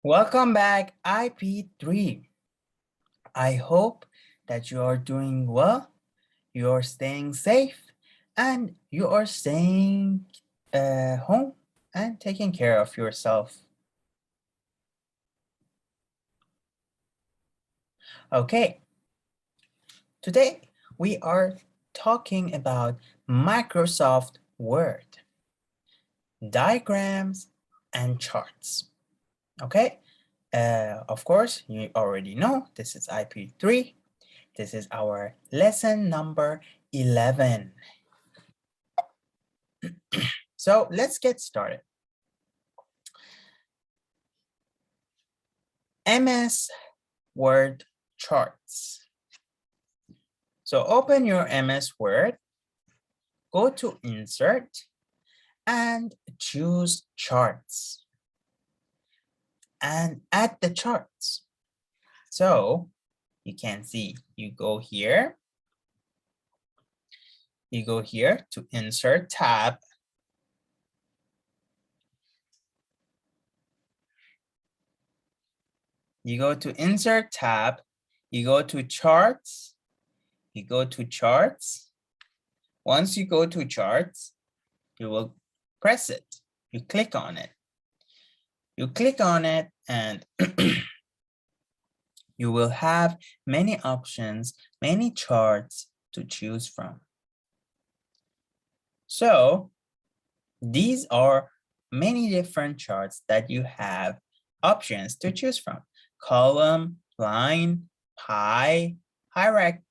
Welcome back, IP3. I hope that you are doing well, you are staying safe, and you are staying home and taking care of yourself. Okay, today we are talking about Microsoft Word, diagrams and charts. Okay, of course, you already know this is IP3. This is our lesson number 11. So let's get started. MS Word charts. So open your MS Word, go to Insert, and choose Charts. And add the charts. So you can see, you go here to Insert tab. You go to Insert tab, you go to Charts, Once you go to Charts, you will press it. You click on it. And you will have many options, many charts to choose from. So these are many different charts that you have options to choose from. Column, line, pie, hierarchy,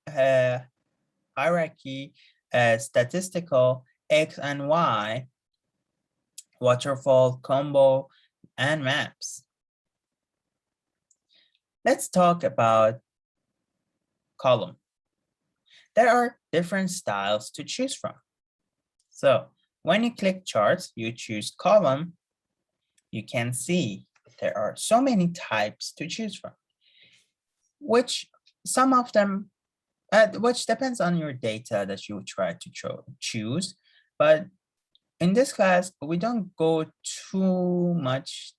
statistical, X and Y, waterfall, combo, and maps. Let's talk about column. There are different styles to choose from. So when you click charts, you choose column, you can see there are so many types to choose from, which some of them, which depends on your data that you try to choose. But in this class, we don't go too much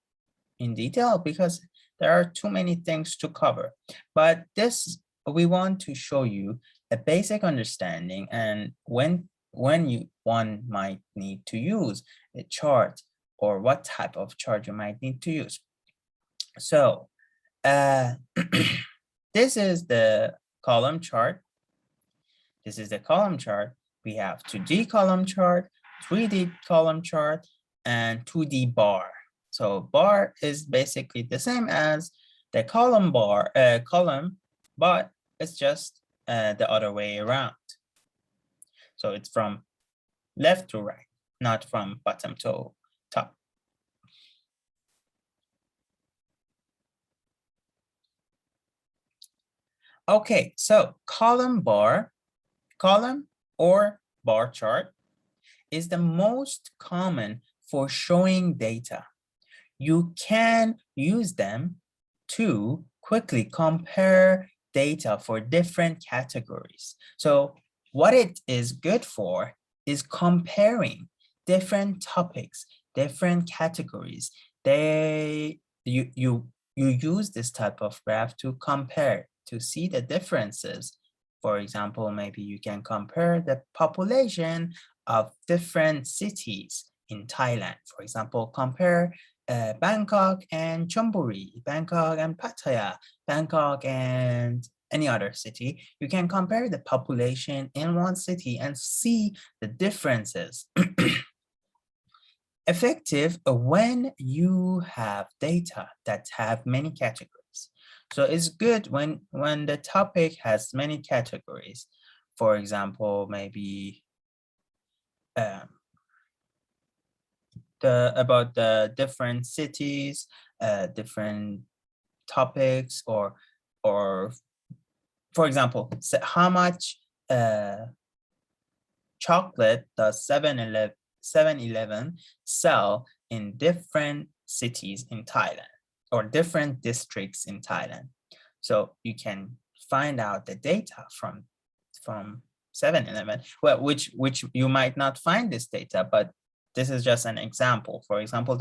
in detail because there are too many things to cover. But this, we want to show you a basic understanding and when one might need to use a chart or what type of chart you might need to use. So this is the column chart. This is the column chart. We have 2D column chart, 3D column chart, and 2D bar. So bar is basically the same as the column, but it's just the other way around. So it's from left to right, not from bottom to top. Okay, so column or bar chart is the most common for showing data. You can use them to quickly compare data for different categories. So what it is good for is comparing different topics, different categories. You use this type of graph to compare, to see the differences. For example, maybe you can compare the population of different cities in Thailand. For example, compare Bangkok and Chonburi, Bangkok and Pattaya, Bangkok and any other city. You can compare the population in one city and see the differences. Effective when you have data that have many categories. So it's good when the topic has many categories. For example, maybe about the different cities, different topics, or for example, how much chocolate does 7-Eleven sell in different cities in Thailand or different districts in Thailand. So you can find out the data from 7-Eleven, well, which you might not find this data, but this is just an example. For example,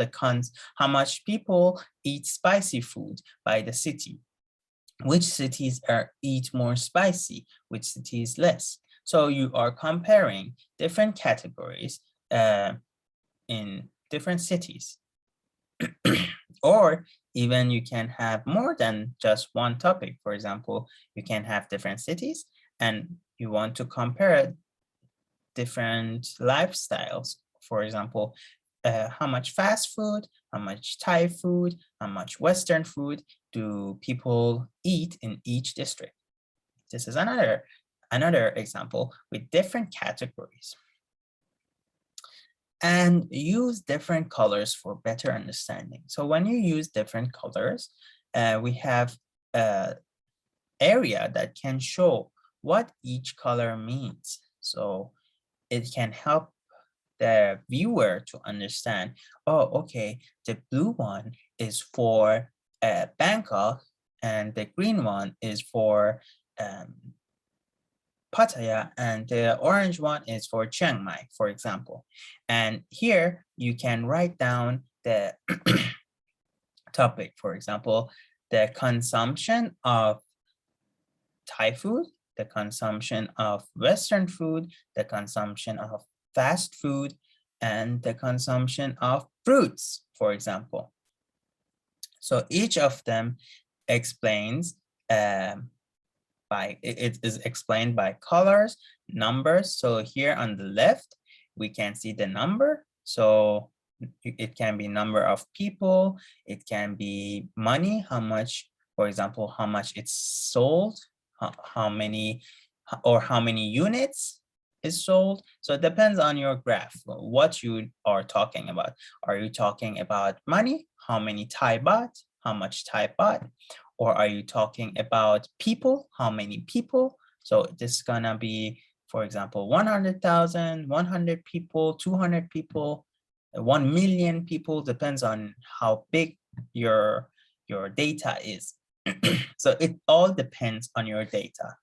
how much people eat spicy food by the city. Which cities eat more spicy, which cities less. So you are comparing different categories in different cities. Or even you can have more than just one topic. For example, you can have different cities and you want to compare different lifestyles. For example, how much fast food, how much Thai food, how much Western food do people eat in each district? This is another example with different categories. And use different colors for better understanding. So when you use different colors, we have an area that can show what each color means. So it can help the viewer to understand, oh, okay, the blue one is for Bangkok and the green one is for Pattaya and the orange one is for Chiang Mai, for example. And here you can write down the topic, for example, the consumption of Thai food, the consumption of Western food, the consumption of fast food, and the consumption of fruits, for example. So each of them explains it is explained by colors, numbers. So here on the left, we can see the number. So it can be number of people, it can be money, how much, for example, how much it's sold, how many units is sold. So it depends on your graph, what you are talking about. Are you talking about money? How many Thai baht? How much Thai baht? Or are you talking about people? How many people? So this is gonna be, for example, 100,000, 100 people, 200 people, 1 million people, depends on how big your data is. So it all depends on your data.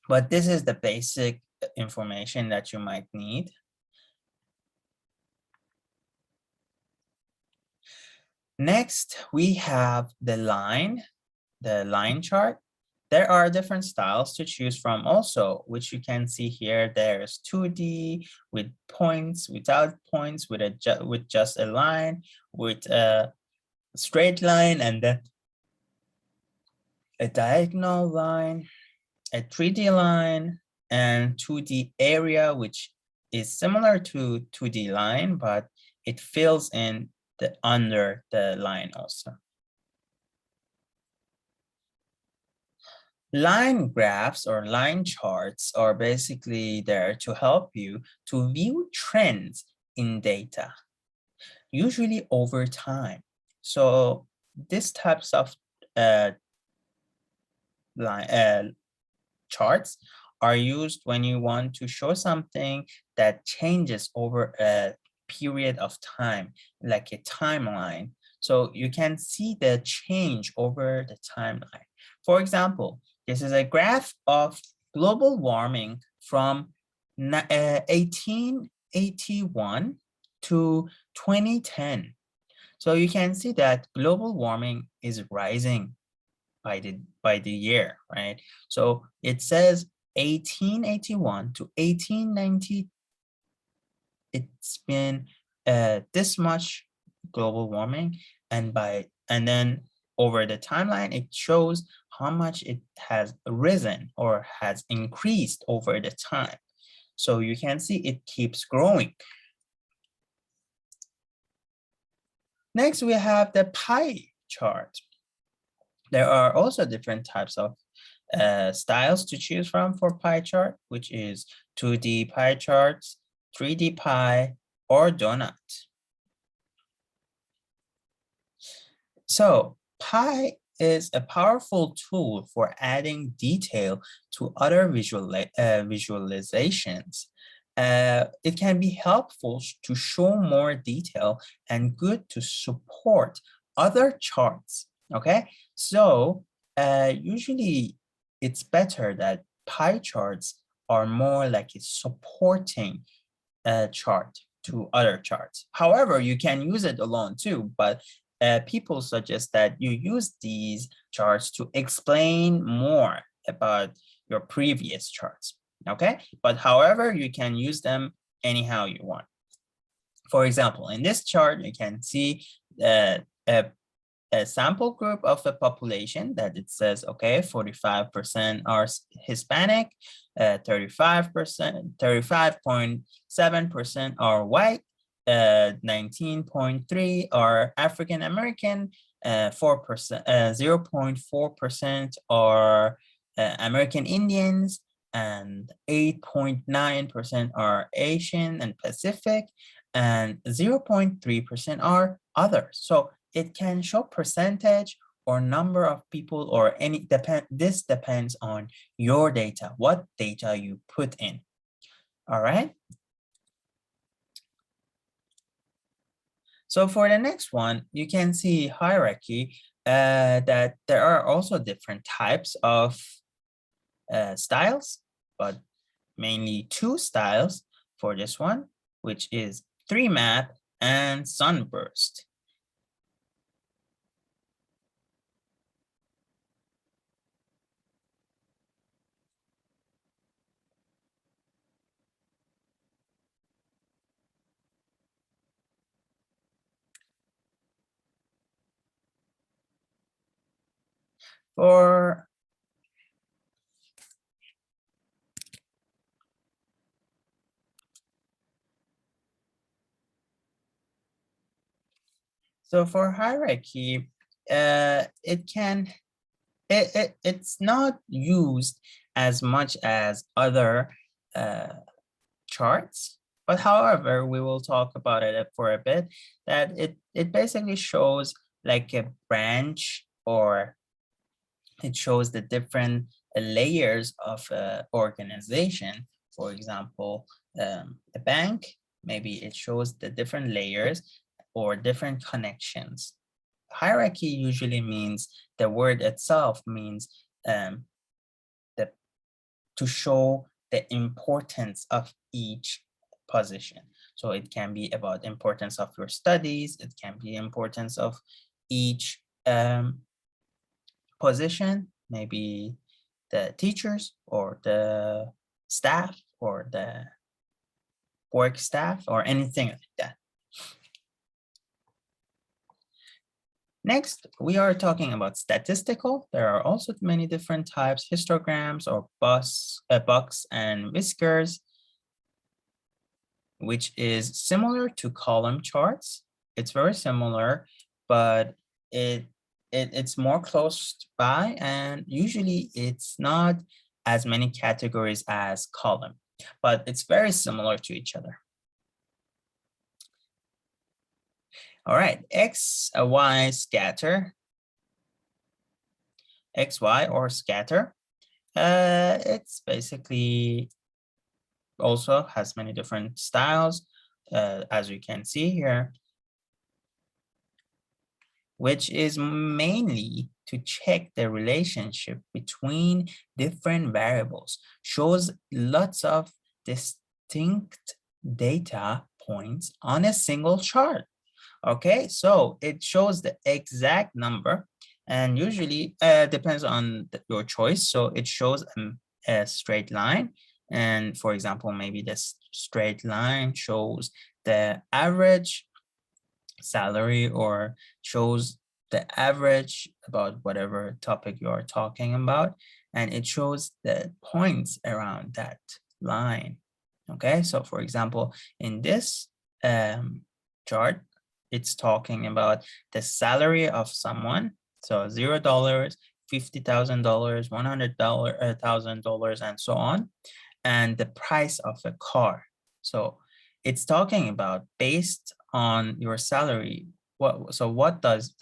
But this is the basic information that you might need. Next, we have the line chart. There are different styles to choose from also, which you can see here. There's 2D with points, without points, with just a line, with a straight line, and then a diagonal line, a 3D line, and 2D area, which is similar to 2D line, but it fills in under the line also. Line graphs or line charts are basically there to help you to view trends in data, usually over time. So these types of charts are used when you want to show something that changes over a period of time, like a timeline. So you can see the change over the timeline. For example, this is a graph of global warming from 1881 to 2010. So you can see that global warming is rising by the year, right? So it says 1881 to 1890. It's been this much global warming, and then over the timeline, it shows how much it has risen or has increased over the time. So you can see it keeps growing. Next, we have the pie chart. There are also different types of styles to choose from for pie chart, which is 2D pie charts, 3D pie, or donut. So pie is a powerful tool for adding detail to other visualizations. It can be helpful to show more detail and good to support other charts, okay? So usually it's better that pie charts are more like a supporting chart to other charts. However, you can use it alone too, but people suggest that you use these charts to explain more about your previous charts, okay? But however, you can use them anyhow you want. For example, in this chart, you can see a sample group of the population that it says, okay, 45% are Hispanic, 35.7% are white, 19.3 are African American, 0.4% are American Indians, and 8.9% are Asian and Pacific, and 0.3% are others. So it can show percentage or number of people or any this depends on your data, what data you put in. All right. So for the next one, you can see hierarchy, that there are also different types of styles, but mainly two styles for this one, which is 3-map and sunburst. So for hierarchy, it's not used as much as other charts, but however, we will talk about it for a bit, that it basically shows like a branch, or it shows the different layers of organization. For example, a bank, maybe it shows the different layers or different connections. Hierarchy usually means, the word itself means to show the importance of each position. So it can be about importance of your studies, it can be importance of each position, maybe the teachers or the staff or the work staff or anything like that. Next, we are talking about statistical. There are also many different types, histograms or bucks and whiskers, which is similar to column charts. It's very similar, but it's more close by, and usually it's not as many categories as column, but it's very similar to each other. All right, X, Y scatter, XY or scatter. It's basically also has many different styles, as you can see here, which is mainly to check the relationship between different variables, shows lots of distinct data points on a single chart. Okay, so it shows the exact number, and usually depends on your choice. So it shows a straight line, and for example, maybe this straight line shows the average salary or shows the average about whatever topic you are talking about, and it shows the points around that line. Okay, so for example, in this chart, it's talking about the salary of someone. So $0, $50,000, $100,000, and so on, and the price of a car. So it's talking about based on your salary. What does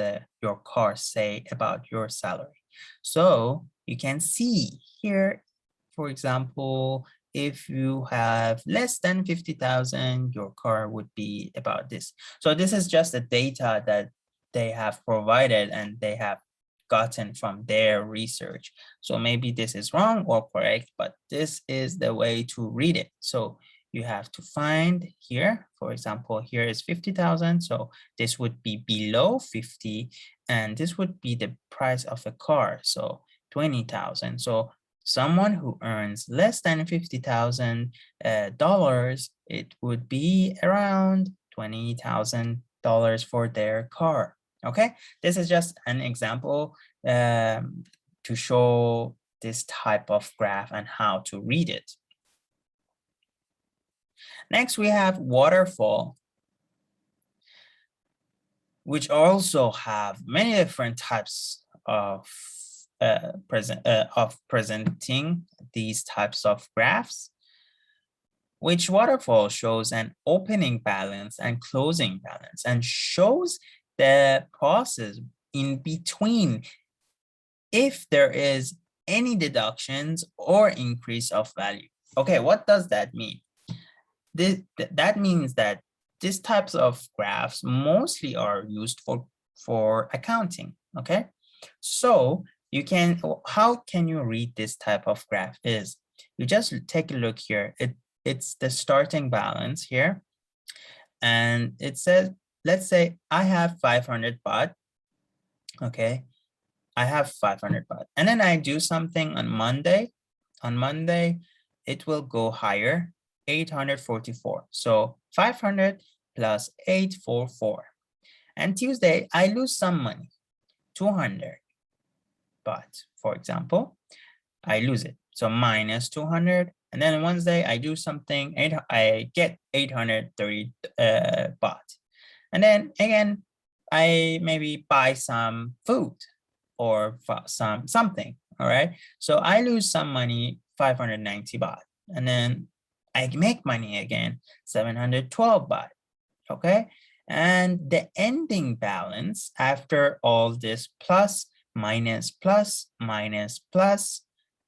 your car say about your salary? So you can see here, for example, if you have less than 50,000, your car would be about this. So this is just the data that they have provided and they have gotten from their research. So maybe this is wrong or correct, but this is the way to read it. So you have to find here, for example, here is 50,000. So this would be below 50, and this would be the price of a car. So 20,000. So someone who earns less than $50,000, it would be around $20,000 for their car. Okay, this is just an example to show this type of graph and how to read it. Next, we have waterfall, which also have many different types of presenting these types of graphs. Which waterfall shows an opening balance and closing balance and shows the process in between if there is any deductions or increase of value. Okay, what does that mean? That means that these types of graphs mostly are used for accounting. Okay, so you can, how can you read this type of graph? Is you just take a look here. It's the starting balance here, and it says, let's say I have 500 baht. Okay, I have 500 baht, and then I do something on Monday. On Monday, it will go higher, 844. So 500 plus 844. And Tuesday, I lose some money, 200 baht, for example. I lose it, so minus 200. And then Wednesday, I do something, I get 830 baht. And then again, I maybe buy some food or something, all right? So I lose some money, 590 baht. And then I make money again, 712 baht, okay? And the ending balance after all this plus, minus, plus, minus, plus,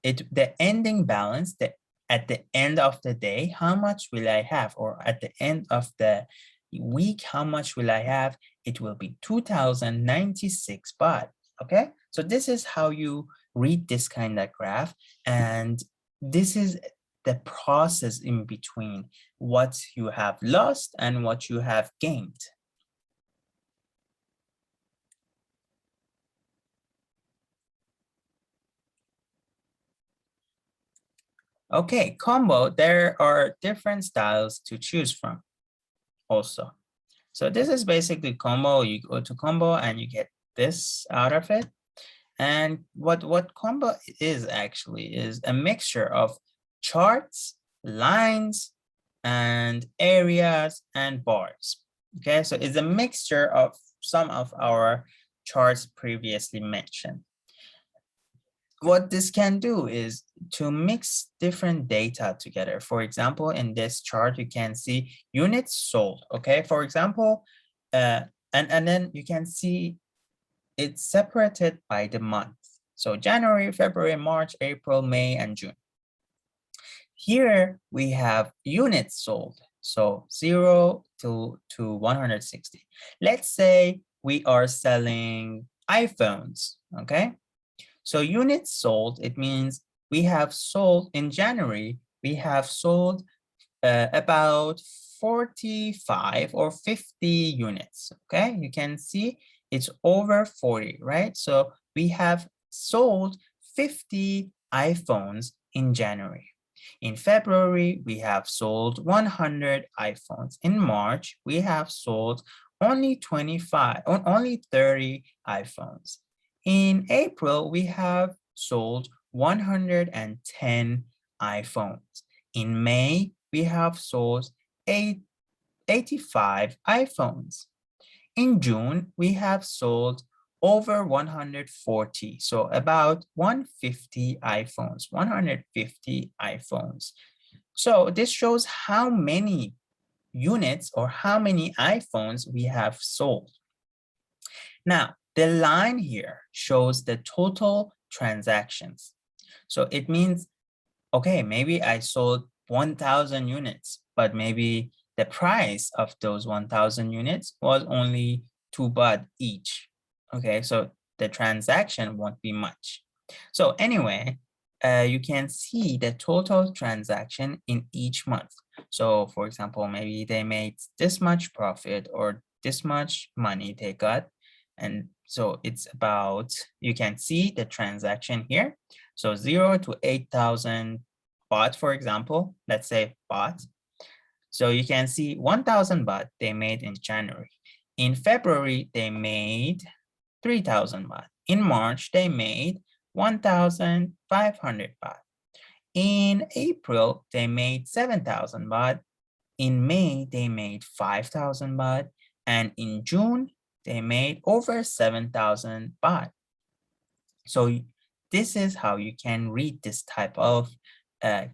the ending balance, at the end of the day, how much will I have? Or at the end of the week, how much will I have? It will be 2,096 baht. Okay, so this is how you read this kind of graph, and this is the process in between what you have lost and what you have gained. Okay, combo, there are different styles to choose from also. So this is basically combo. You go to combo and you get this out of it. And what combo is actually is a mixture of charts, lines, and areas and bars. Okay, so it's a mixture of some of our charts previously mentioned. What this can do is to mix different data together. For example, in this chart, you can see units sold. Okay, for example, and then you can see it's separated by the month. So January, February, March, April, May, and June. Here we have units sold. So 0 to 160. Let's say we are selling iPhones, okay? So units sold, it means we have sold in January, we have sold about 45 or 50 units, okay? You can see it's over 40, right? So we have sold 50 iPhones in January. In February, we have sold 100 iPhones. In March, we have sold only 30 iPhones. In April, we have sold 110 iPhones. In May, we have sold 85 iPhones. In June, we have sold over 140, so about 150 iPhones, 150 iPhones. So this shows how many units or how many iPhones we have sold. Now, the line here shows the total transactions. So it means, okay, maybe I sold 1,000 units, but maybe the price of those 1,000 units was only 2 baht each. Okay, so the transaction won't be much. So anyway, you can see the total transaction in each month. So for example, maybe they made this much profit or this much money they got. And so it's about, you can see the transaction here. So 0 to 8,000 baht, for example, let's say baht. So you can see 1,000 baht they made in January. In February, they made 3,000 baht. In March, they made 1,500 baht. In April, they made 7,000 baht. In May, they made 5,000 baht. And in June, they made over 7,000 baht. So this is how you can read this type of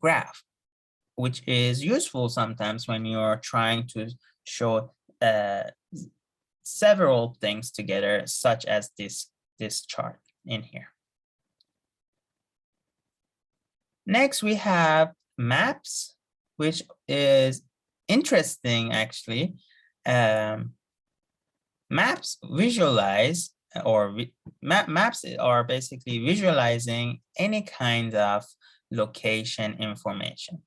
graph, which is useful sometimes when you're trying to show several things together, such as this chart in here. Next, we have maps, which is interesting actually. Maps visualize, or maps are basically visualizing any kind of location information.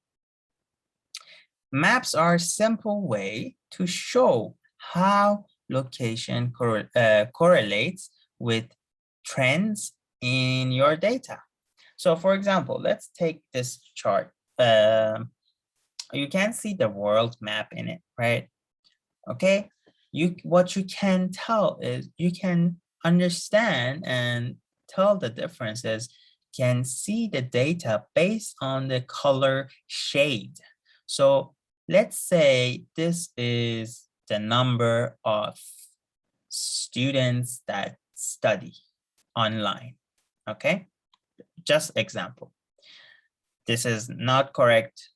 Maps are a simple way to show how location correlates with trends in your data. So for example, let's take this chart. You can see the world map in it, right? Okay, what you can tell is, you can understand and tell the differences, can see the data based on the color shade. So let's say this is the number of students that study online, okay? Just example. This is not correct,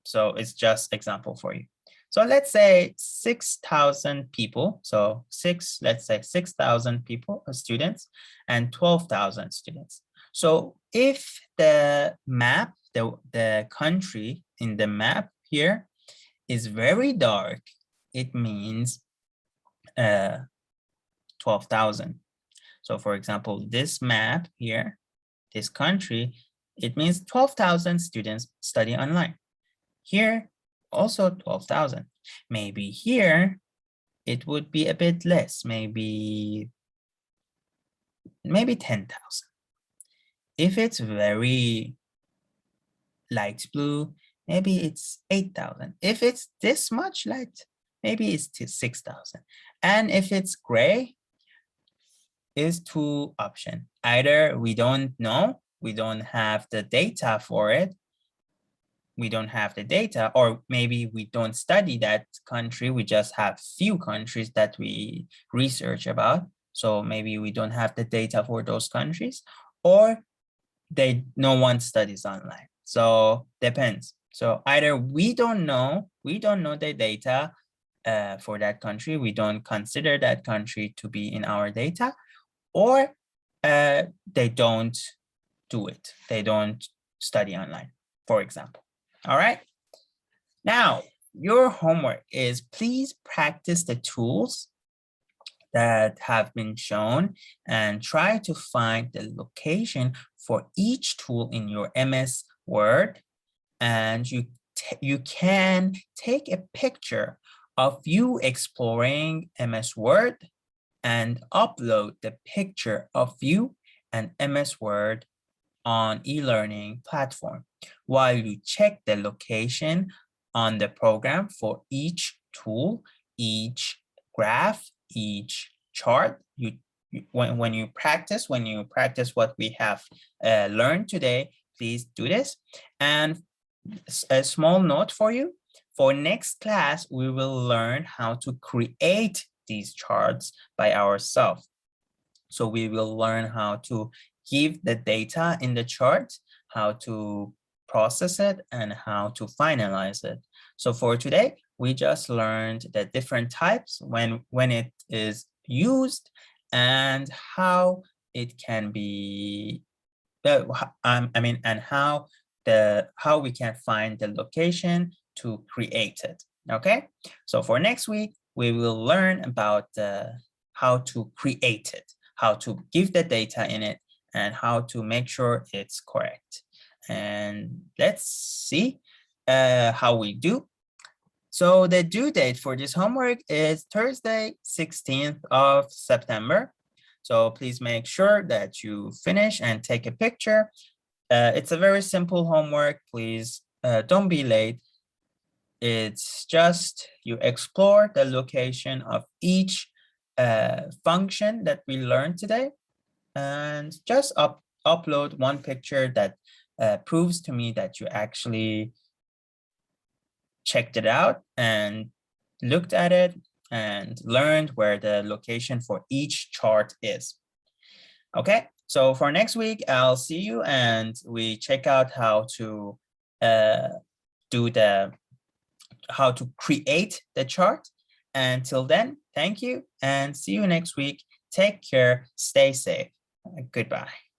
so it's just example for you. So let's say 6,000 people. So let's say 6,000 people, students, and 12,000 students. So if the map, the country in the map here is very dark, it means 12,000. So for example, this map here, this country, it means 12,000 students study online. Here, also 12,000. Maybe here, it would be a bit less, maybe 10,000. If it's very light blue, maybe it's 8,000. If it's this much light, maybe it's 6,000. And if it's gray, is two options. Either we don't know, we don't have the data for it, we don't have the data, or maybe we don't study that country, we just have few countries that we research about, so maybe we don't have the data for those countries, or no one studies online. So depends. So either we don't know the data for that country, we don't consider that country to be in our data, or they don't do it, they don't study online, for example. All right, now your homework is, please practice the tools that have been shown and try to find the location for each tool in your MS Word. And you can take a picture of you exploring MS Word and upload the picture of you and MS Word on e-learning platform while you check the location on the program for each tool, each graph, each chart. When you practice what we have learned today, please do this. And a small note for you, for next class, we will learn how to create these charts by ourselves. So we will learn how to give the data in the chart, how to process it, and how to finalize it. So for today, we just learned the different types when it is used and how it can be, and how we can find the location to create it. Okay, so for next week, we will learn about how to create it, how to give the data in it, and how to make sure it's correct. And let's see, how we do. So the due date for this homework is Thursday, 16th of September. So please make sure that you finish and take a picture. It's a very simple homework. Please don't be late. It's just you explore the location of each function that we learned today, and just upload one picture that proves to me that you actually checked it out and looked at it and learned where the location for each chart is. Okay, so for next week, I'll see you and we check out how to how to create the chart. Until then, thank you and see you next week. Take care, stay safe. Goodbye.